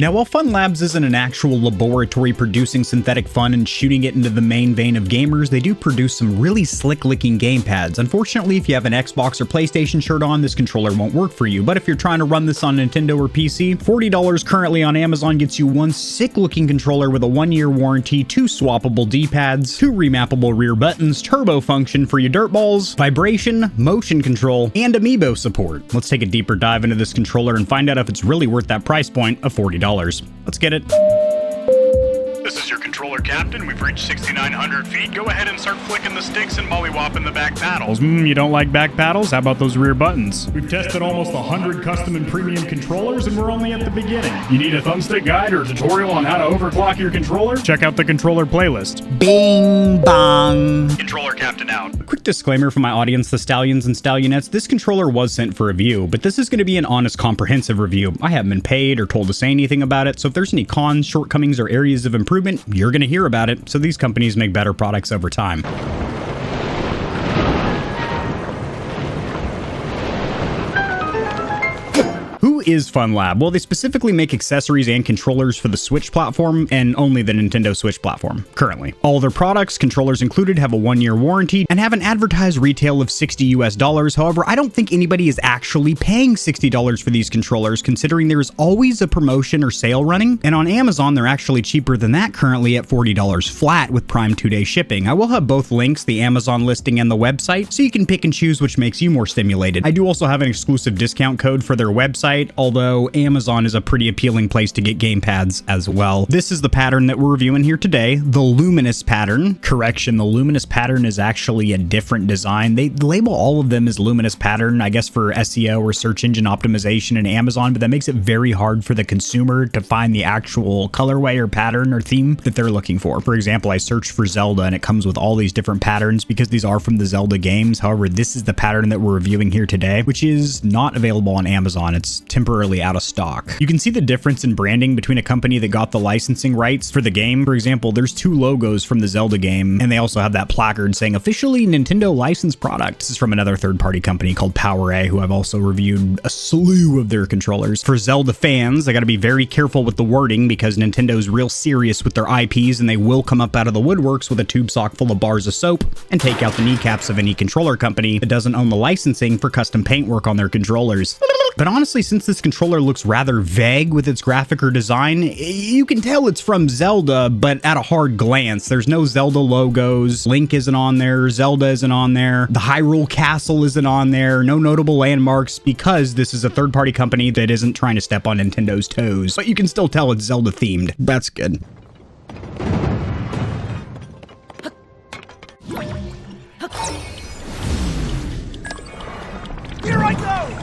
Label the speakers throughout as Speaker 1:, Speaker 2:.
Speaker 1: Now, while FunLabs isn't an actual laboratory producing synthetic fun and shooting it into the main vein of gamers, they do produce some really slick-looking gamepads. Unfortunately, if you have an Xbox or PlayStation shirt on, this controller won't work for you. But if you're trying to run this on Nintendo or PC, $40 currently on Amazon gets you one sick-looking controller with a 1-year warranty, 2 swappable D-pads, 2 remapable rear buttons, turbo function for your dirtballs, vibration, motion control, and Amiibo support. Let's take a deeper dive into this controller and find out if it's really worth that price point of $40. Let's get it.
Speaker 2: This is your controller captain. We've reached 6,900 feet. Go ahead and start flicking the sticks and mollywopping the back paddles.
Speaker 1: You don't like back paddles? How about those rear buttons?
Speaker 2: We've tested almost 100 custom and premium controllers, and we're only at the beginning. You need a thumbstick guide or tutorial on how to overclock your controller?
Speaker 1: Check out the controller playlist.
Speaker 3: Bing bong.
Speaker 2: Controller captain out.
Speaker 1: A quick disclaimer for my audience, the Stallions and Stallionettes, this controller was sent for review, but this is going to be an honest, comprehensive review. I haven't been paid or told to say anything about it, so if there's any cons, shortcomings, or areas of improvement, you're going to hear about it. So these companies make better products over time. Who is FunLab? Well, they specifically make accessories and controllers for the Switch platform and only the Nintendo Switch platform, currently. All their products, controllers included, have a 1-year warranty and have an advertised retail of $60 US. However, I don't think anybody is actually paying $60 for these controllers, considering there's always a promotion or sale running. And on Amazon, they're actually cheaper than that currently at $40 flat with Prime 2-day shipping. I will have both links, the Amazon listing and the website, so you can pick and choose which makes you more stimulated. I do also have an exclusive discount code for their website, although Amazon is a pretty appealing place to get gamepads as well. This is the pattern that we're reviewing here today, the Luminous pattern. Correction, the Luminous pattern is actually a different design. They label all of them as Luminous pattern, I guess for SEO or search engine optimization in Amazon, but that makes it very hard for the consumer to find the actual colorway or pattern or theme that they're looking for. For example, I searched for Zelda and it comes with all these different patterns because these are from the Zelda games. However, this is the pattern that we're reviewing here today, which is not available on Amazon. It's temporarily out of stock. You can see the difference in branding between a company that got the licensing rights for the game. For example, there's 2 logos from the Zelda game, and they also have that placard saying officially Nintendo licensed product. This is from another third-party company called PowerA, who I've also reviewed a slew of their controllers. For Zelda fans, I gotta be very careful with the wording because Nintendo's real serious with their IPs, and they will come up out of the woodworks with a tube sock full of bars of soap and take out the kneecaps of any controller company that doesn't own the licensing for custom paintwork on their controllers. But honestly, since this controller looks rather vague with its graphic or design, you can tell it's from Zelda, but at a hard glance, there's no Zelda logos, Link isn't on there, Zelda isn't on there, the Hyrule Castle isn't on there, no notable landmarks because this is a third-party company that isn't trying to step on Nintendo's toes. But you can still tell it's Zelda themed. That's good.
Speaker 2: Here I go!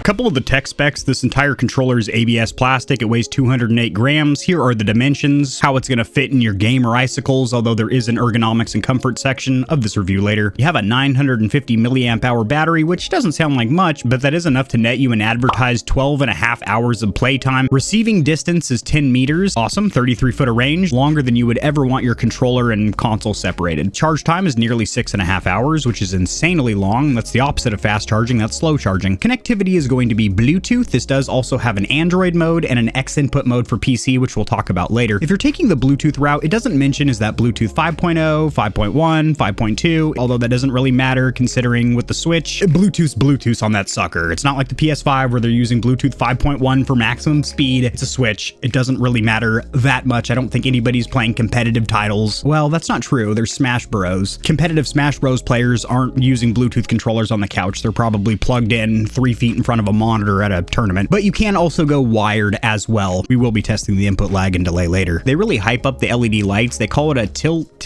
Speaker 1: Couple of the tech specs. This entire controller is ABS plastic. It weighs 208 grams. Here are the dimensions, how it's going to fit in your game or icicles, although there is an ergonomics and comfort section of this review later. You have a 950 milliamp hour battery, which doesn't sound like much, but that is enough to net you an advertised 12.5 hours of playtime. Receiving distance is 10 meters. Awesome. 33 foot of range, longer than you would ever want your controller and console separated. Charge time is nearly 6.5 hours, which is insanely long. That's the opposite of fast charging. That's slow charging. Connectivity is going to be Bluetooth. This does also have an Android mode and an X input mode for PC, which we'll talk about later. If you're taking the Bluetooth route, it doesn't mention is that Bluetooth 5.0, 5.1, 5.2, although that doesn't really matter considering with the Switch, Bluetooth's Bluetooth on that sucker. It's not like the PS5 where they're using Bluetooth 5.1 for maximum speed. It's a Switch. It doesn't really matter that much. I don't think anybody's playing competitive titles. Well, that's not true. There's Smash Bros. Competitive Smash Bros players aren't using Bluetooth controllers on the couch. They're probably plugged in 3 feet in front of a monitor at a tournament, but you can also go wired as well. We will be testing the input lag and delay later. They really hype up the LED lights. They call it a tilt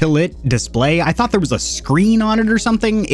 Speaker 1: display. I thought there was a screen on it or something.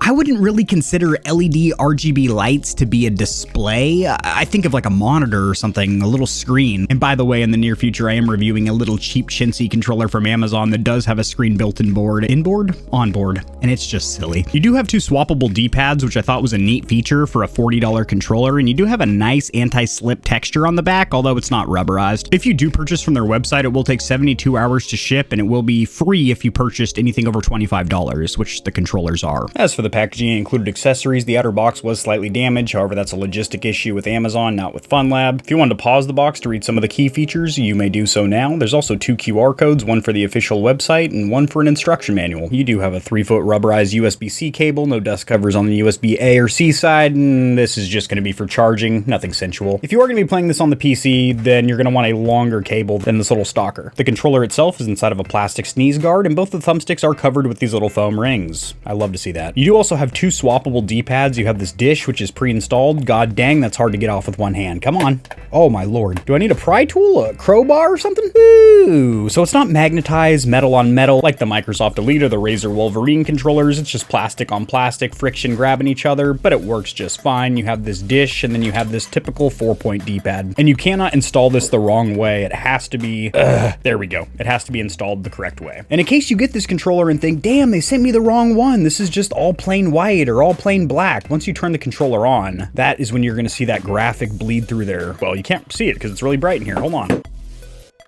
Speaker 1: I wouldn't really consider LED RGB lights to be a display. I think of like a monitor or something, a little screen. And by the way, in the near future, I am reviewing a little cheap chintzy controller from Amazon that does have a screen built on board, and it's just silly. You do have 2 swappable D-pads, which I thought was a neat feature for a $40 controller. controller, and you do have a nice anti-slip texture on the back, although it's not rubberized. If you do purchase from their website, it will take 72 hours to ship, and it will be free if you purchased anything over $25, which the controllers are. As for the packaging, it included accessories. The outer box was slightly damaged, however that's a logistic issue with Amazon, not with FunLab. If you wanted to pause the box to read some of the key features, you may do so now. There's also 2 QR codes, one for the official website and one for an instruction manual. You do have a 3-foot rubberized USB-C cable, no dust covers on the USB A or C side, and this is just going to be for charging, nothing sensual. If you are going to be playing this on the PC, then you're going to want a longer cable than this little stalker. The controller itself is inside of a plastic sneeze guard, and both the thumbsticks are covered with these little foam rings. I love to see that. You do also have 2 swappable D-pads. You have this dish, which is pre-installed. God dang, that's hard to get off with one hand. Come on. Oh my lord. Do I need a pry tool, a crowbar or something? Ooh, so it's not magnetized metal on metal like the Microsoft Elite or the Razer Wolverine controllers. It's just plastic on plastic, friction grabbing each other, but it works just fine. You have this dish, and then you have this typical 4-point D-pad. And you cannot install this the wrong way. It has to be, there we go. It has to be installed the correct way. And in case you get this controller and think, damn, they sent me the wrong one. This is just all plain white or all plain black. Once you turn the controller on, that is when you're going to see that graphic bleed through there. Well, you can't see it because it's really bright in here. Hold on.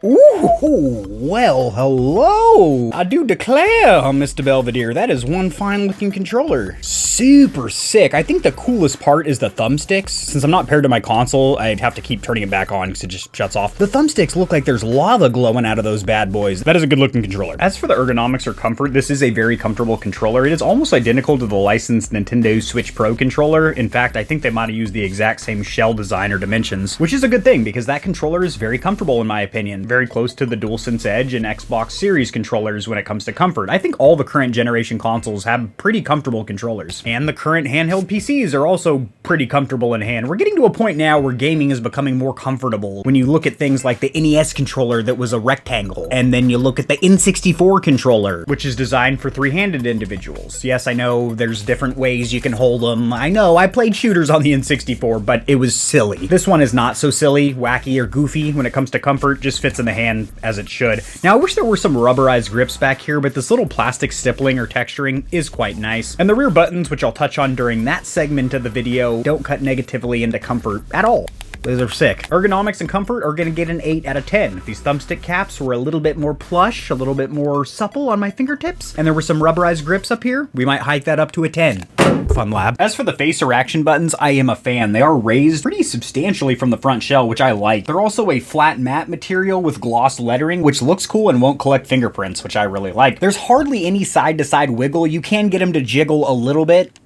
Speaker 1: Ooh, well, hello. I do declare, Mr. Belvedere, that is one fine looking controller. Super sick. I think the coolest part is the thumbsticks. Since I'm not paired to my console, I'd have to keep turning it back on because it just shuts off. The thumbsticks look like there's lava glowing out of those bad boys. That is a good looking controller. As for the ergonomics or comfort, this is a very comfortable controller. It is almost identical to the licensed Nintendo Switch Pro controller. In fact, I think they might have used the exact same shell design or dimensions, which is a good thing because that controller is very comfortable in my opinion. Very close to the DualSense Edge and Xbox Series controllers when it comes to comfort. I think all the current generation consoles have pretty comfortable controllers. And the current handheld PCs are also pretty comfortable in hand. We're getting to a point now where gaming is becoming more comfortable. When you look at things like the NES controller that was a rectangle, and then you look at the N64 controller, which is designed for 3-handed individuals. Yes, I know there's different ways you can hold them. I know, I played shooters on the N64, but it was silly. This one is not so silly, wacky, or goofy when it comes to comfort, just fits in the hand as it should. Now, I wish there were some rubberized grips back here, but this little plastic stippling or texturing is quite nice. And the rear buttons, which I'll touch on during that segment of the video, don't cut negatively into comfort at all. Those are sick. Ergonomics and comfort are going to get an 8 out of 10. If these thumbstick caps were a little bit more plush, a little bit more supple on my fingertips, and there were some rubberized grips up here, we might hike that up to a 10. FunLab. As for the face or action buttons, I am a fan. They are raised pretty substantially from the front shell, which I like. They're also a flat matte material with gloss lettering, which looks cool and won't collect fingerprints, which I really like. There's hardly any side-to-side wiggle. You can get them to jiggle a little bit,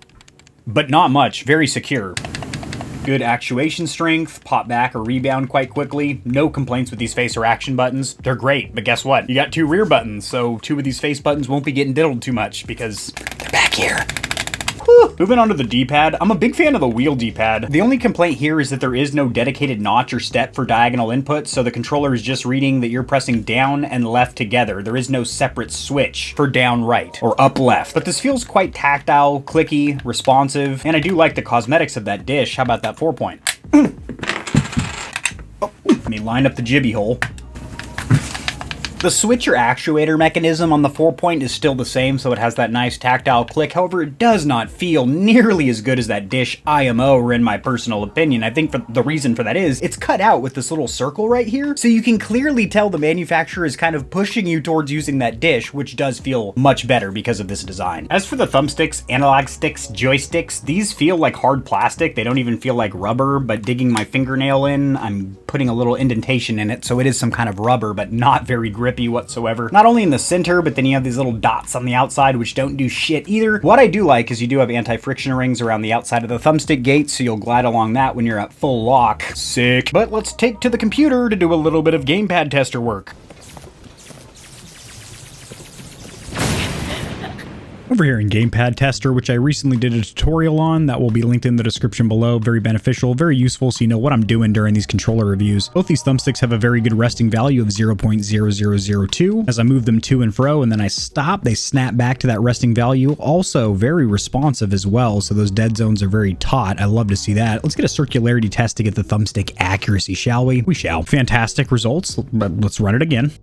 Speaker 1: but not much. Very secure. Good actuation strength, pop back or rebound quite quickly. No complaints with these face or action buttons. They're great, but guess what? You got 2 rear buttons, so 2 of these face buttons won't be getting diddled too much because they're back here. Whew. Moving on to the D-pad, I'm a big fan of the wheel D-pad. The only complaint here is that there is no dedicated notch or step for diagonal input, so the controller is just reading that you're pressing down and left together. There is no separate switch for down right or up left. But this feels quite tactile, clicky, responsive, and I do like the cosmetics of that dish. How about that 4-point? Oh, let me line up the jibby hole. The switch or actuator mechanism on the 4-point is still the same, so it has that nice tactile click. However, it does not feel nearly as good as that dish IMO, in my personal opinion. I think the reason for that is it's cut out with this little circle right here, so you can clearly tell the manufacturer is kind of pushing you towards using that dish, which does feel much better because of this design. As for the thumbsticks, analog sticks, joysticks, these feel like hard plastic. They don't even feel like rubber, but digging my fingernail in, I'm putting a little indentation in it, so it is some kind of rubber, but not very grippy whatsoever. Not only in the center, but then you have these little dots on the outside, which don't do shit either. What I do like is you do have anti-friction rings around the outside of the thumbstick gate, so you'll glide along that when you're at full lock. Sick. But let's take to the computer to do a little bit of Gamepad Tester work. Over here in Gamepad Tester, which I recently did a tutorial on, that will be linked in the description below. Very beneficial, very useful, so you know what I'm doing during these controller reviews. Both these thumbsticks have a very good resting value of 0.0002. As I move them to and fro and then I stop, they snap back to that resting value. Also very responsive as well, so those dead zones are very taut. I love to see that. Let's get a circularity test to get the thumbstick accuracy, shall we? We shall. Fantastic results, but let's run it again.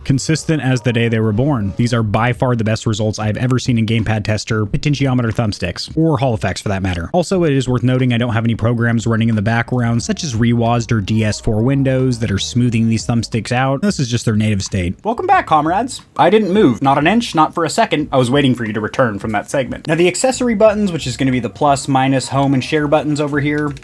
Speaker 1: Consistent as the day they were born. These are by far the best results I've ever seen in Gamepad Tester, potentiometer thumbsticks, or Hall effects for that matter. Also, it is worth noting I don't have any programs running in the background, such as Rewazd or DS4 Windows, that are smoothing these thumbsticks out. This is just their native state.
Speaker 4: Welcome back, comrades. I didn't move, not an inch, not for a second. I was waiting for you to return from that segment. Now, the accessory buttons, which is going to be the plus, minus, home, and share buttons over here,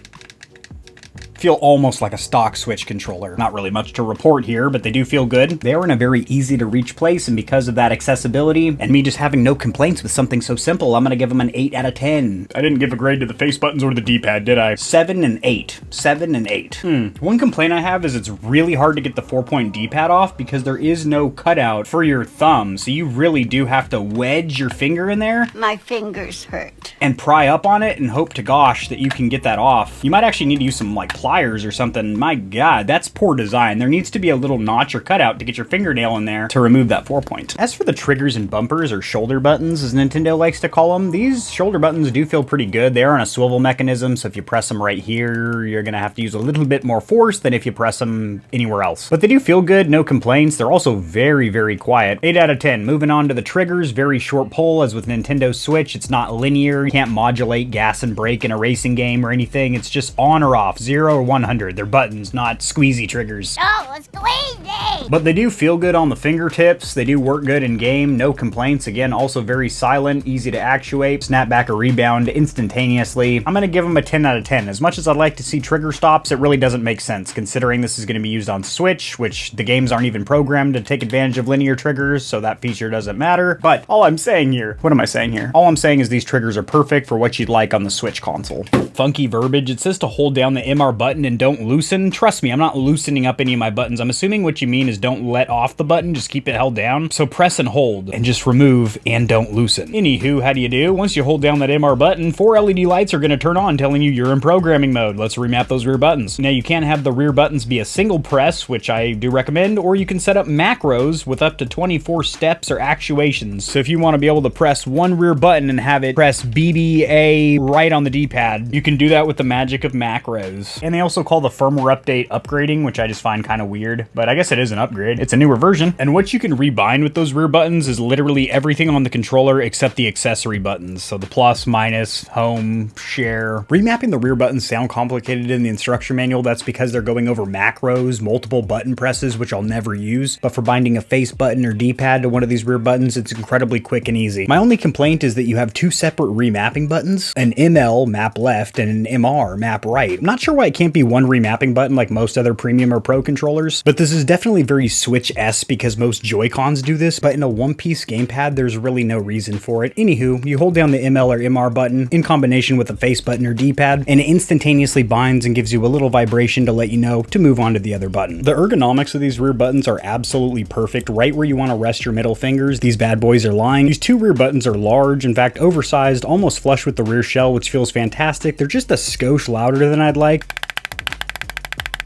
Speaker 4: feel almost like a stock Switch controller. Not really much to report here, but they do feel good. They are in a very easy to reach place, and because of that accessibility and me just having no complaints with something so simple, I'm gonna give them an 8 out of 10.
Speaker 2: I didn't give a grade to the face buttons or the D-pad, did I?
Speaker 4: 7 and 8. 7 and 8. One complaint I have is it's really hard to get the 4-point D-pad off because there is no cutout for your thumb, so you really do have to wedge your finger in there.
Speaker 5: My fingers hurt.
Speaker 4: And pry up on it and hope to gosh that you can get that off. You might actually need to use some like pliers or something. My god, that's poor design. There needs to be a little notch or cutout to get your fingernail in there to remove that 4-point. As for the triggers and bumpers, or shoulder buttons as Nintendo likes to call them, these shoulder buttons do feel pretty good. They are on a swivel mechanism, so if you press them right here, you're gonna have to use a little bit more force than if you press them anywhere else. But they do feel good, no complaints. They're also very, very quiet. 8 out of 10. Moving on to the triggers, very short pull. As with Nintendo Switch, it's not linear. You can't modulate gas and brake in a racing game or anything. It's just on or off, 0 or 100. They're buttons, not squeezy triggers.
Speaker 5: Oh, it's squeezy!
Speaker 4: But they do feel good on the fingertips. They do work good in game, no complaints. Again, also very silent, easy to actuate, snap back or rebound instantaneously. I'm gonna give them a 10 out of 10. As much as I'd like to see trigger stops, it really doesn't make sense considering this is gonna be used on Switch, which the games aren't even programmed to take advantage of linear triggers, so that feature doesn't matter. But all I'm saying here, what am I saying here? All I'm saying is these triggers are perfect for what you'd like on the Switch console. Funky verbiage. It says to hold down the MR button and don't loosen. Trust me, I'm not loosening up any of my buttons. I'm assuming what you mean is don't let off the button, just keep it held down. So press and hold and just remove and don't loosen. Anywho, how do you do? Once you hold down that MR button, 4 LED lights are going to turn on telling you you're in programming mode. Let's remap those rear buttons. Now you can have the rear buttons be a single press, which I do recommend, or you can set up macros with up to 24 steps or actuations. So if you want to be able to press one rear button and have it press BBA right on the D-pad, you can do that with the magic of macros. And they also call the firmware update upgrading, which I just find kind of weird, but I guess it is an upgrade. It's a newer version. And what you can rebind with those rear buttons is literally everything on the controller except the accessory buttons. So the plus, minus, home, share. Remapping the rear buttons sound complicated in the instruction manual. That's because they're going over macros, multiple button presses, which I'll never use. But for binding a face button or D-pad to one of these rear buttons, it's incredibly quick and easy. My only complaint is that you have 2 separate remapping buttons, an ML map left and an MR map right. I'm not sure why it can't be one remapping button like most other premium or pro controllers, but this is definitely very Switch-esque because most Joy-Cons do this, but in a one-piece gamepad, there's really no reason for it. Anywho, you hold down the ML or MR button in combination with a face button or D-pad, and it instantaneously binds and gives you a little vibration to let you know to move on to the other button. The ergonomics of these rear buttons are absolutely perfect, right where you want to rest your middle fingers. These bad boys are lying. These 2 rear buttons are large, in fact oversized, almost flush with the rear shell, which feels fantastic. They're just a skosh louder than I'd like.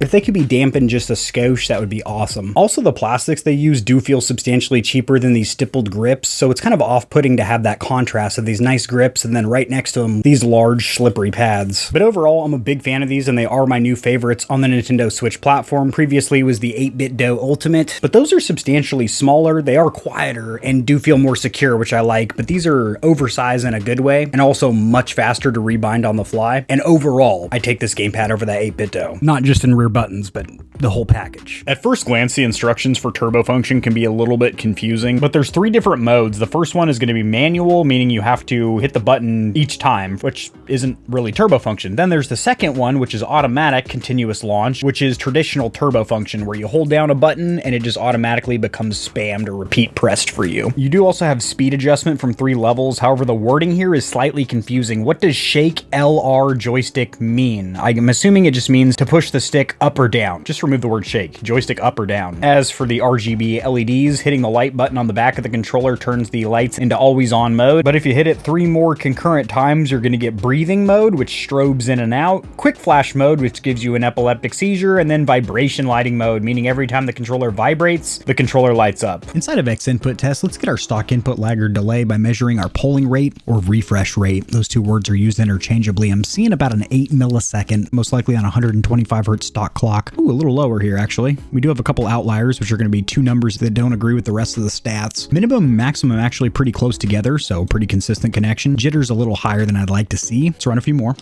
Speaker 4: If they could be dampened just a skosh, that would be awesome. Also, the plastics they use do feel substantially cheaper than these stippled grips, so it's kind of off-putting to have that contrast of these nice grips and then right next to them, these large slippery pads. But overall, I'm a big fan of these and they are my new favorites on the Nintendo Switch platform. Previously was the 8BitDo Ultimate, but those are substantially smaller, they are quieter, and do feel more secure, which I like, but these are oversized in a good way, and also much faster to rebind on the fly. And overall, I take this gamepad over that 8BitDo. Not just in rear buttons, but the whole package. At first glance, the instructions for turbo function can be a little bit confusing, but there's 3 different modes. The first one is going to be manual, meaning you have to hit the button each time, which isn't really turbo function. Then there's the second one, which is automatic continuous launch, which is traditional turbo function, where you hold down a button and it just automatically becomes spammed or repeat pressed for you. You do also have speed adjustment from 3 levels. However, the wording here is slightly confusing. What does shake LR joystick mean? I'm assuming it just means to push the stick up or down. Just remove the word shake. Joystick up or down. As for the RGB LEDs, hitting the light button on the back of the controller turns the lights into always on mode. But if you hit it 3 more concurrent times, you're going to get breathing mode, which strobes in and out, quick flash mode, which gives you an epileptic seizure, and then vibration lighting mode, meaning every time the controller vibrates, the controller lights up.
Speaker 1: Inside of X input test, let's get our stock input lag or delay by measuring our polling rate or refresh rate. Those 2 words are used interchangeably. I'm seeing about an 8 millisecond, most likely on 125 Hz stock stock clock. Ooh, a little lower here, actually. We do have a couple outliers, which are going to be two numbers that don't agree with the rest of the stats. Minimum and maximum actually pretty close together, so pretty consistent connection. Jitter's a little higher than I'd like to see. Let's run a few more.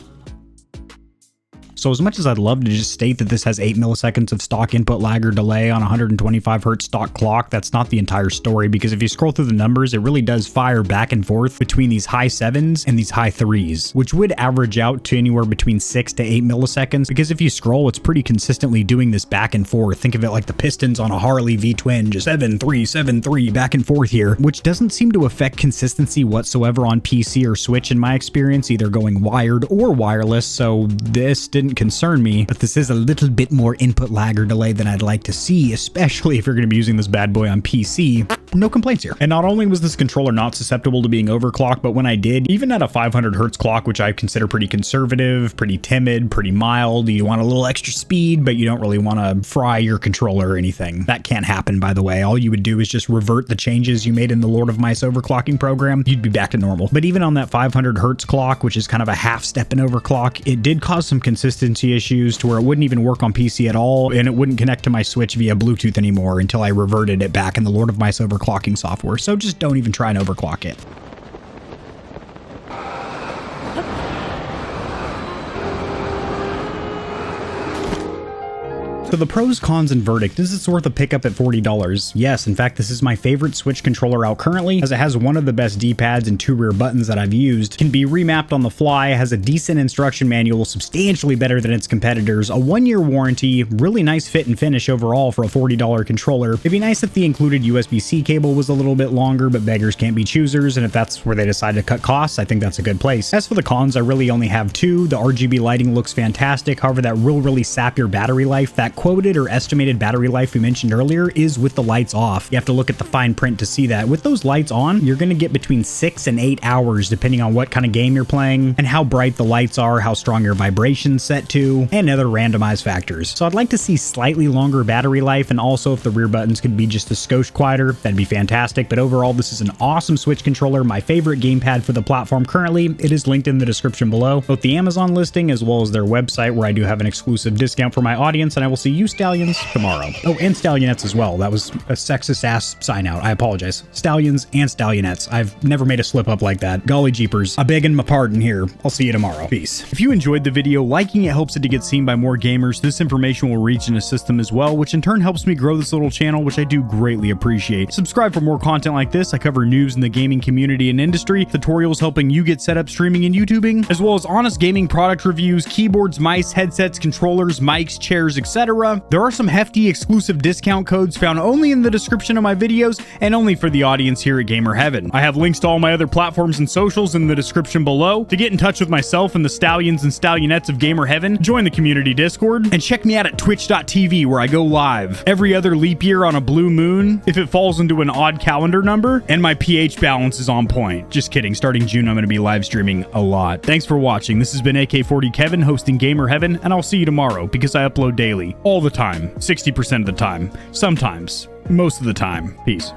Speaker 1: So as much as I'd love to just state that this has 8 milliseconds of stock input lag or delay on 125 hertz stock clock, that's not the entire story, because if you scroll through the numbers, it really does fire back and forth between these high 7s and these high 3s, which would average out to anywhere between 6 to 8 milliseconds, because if you scroll, it's pretty consistently doing this back and forth. Think of it like the pistons on a Harley V-twin, just 7-3, 7-3, back and forth here, which doesn't seem to affect consistency whatsoever on PC or Switch in my experience, either going wired or wireless, so this didn't concern me, but this is a little bit more input lag or delay than I'd like to see, especially if you're going to be using this bad boy on PC. No complaints here. And not only was this controller not susceptible to being overclocked, but when I did, even at a 500 hertz clock, which I consider pretty conservative, pretty timid, pretty mild, you want a little extra speed, but you don't really want to fry your controller or anything. That can't happen, by the way. All you would do is just revert the changes you made in the Lord of Mice overclocking program. You'd be back to normal. But even on that 500 hertz clock, which is kind of a half step in overclock, it did cause some consistency issues to where it wouldn't even work on PC at all, and it wouldn't connect to my Switch via Bluetooth anymore until I reverted it back in the Lord of Mice overclocking software. So just don't even try and overclock it. So the pros, cons, and verdict. Is this worth a pickup at $40? Yes, in fact, this is my favorite Switch controller out currently, as it has one of the best D-pads and 2 rear buttons that I've used, can be remapped on the fly, has a decent instruction manual, substantially better than its competitors, a 1-year warranty, really nice fit and finish overall for a $40 controller. It'd be nice if the included USB-C cable was a little bit longer, but beggars can't be choosers, and if that's where they decide to cut costs, I think that's a good place. As for the cons, I really only have 2. The RGB lighting looks fantastic, however, that will really sap your battery life. That quoted or estimated battery life we mentioned earlier is with the lights off. You have to look at the fine print to see that. With those lights on, you're going to get between 6 and 8 hours depending on what kind of game you're playing and how bright the lights are, how strong your vibration's set to, and other randomized factors. So I'd like to see slightly longer battery life, and also if the rear buttons could be just a skosh quieter, that'd be fantastic. But overall, this is an awesome Switch controller, my favorite gamepad for the platform currently. It is linked in the description below, both the Amazon listing as well as their website, where I do have an exclusive discount for my audience, and I will see you Stallions tomorrow. Oh, and Stallionettes as well. That was a sexist ass sign out. I apologize. Stallions and Stallionettes. I've never made a slip up like that. Golly jeepers. I'm begging my pardon here. I'll see you tomorrow. Peace. If you enjoyed the video, liking it helps it to get seen by more gamers. This information will reach and assist them as well, which in turn helps me grow this little channel, which I do greatly appreciate. Subscribe for more content like this. I cover news in the gaming community and industry, tutorials helping you get set up streaming and YouTubing, as well as honest gaming product reviews, keyboards, mice, headsets, controllers, mics, chairs, etc. There are some hefty exclusive discount codes found only in the description of my videos and only for the audience here at GamerHeaven. I have links to all my other platforms and socials in the description below. To get in touch with myself and the Stallions and Stallionettes of GamerHeaven, join the community Discord, and check me out at twitch.tv where I go live every other leap year on a blue moon if it falls into an odd calendar number, and my pH balance is on point. Just kidding, starting June I'm going to be live streaming a lot. Thanks for watching. This has been AK40 Kevin hosting GamerHeaven, and I'll see you tomorrow because I upload daily, all the time, 60% of the time, sometimes, most of the time. Peace.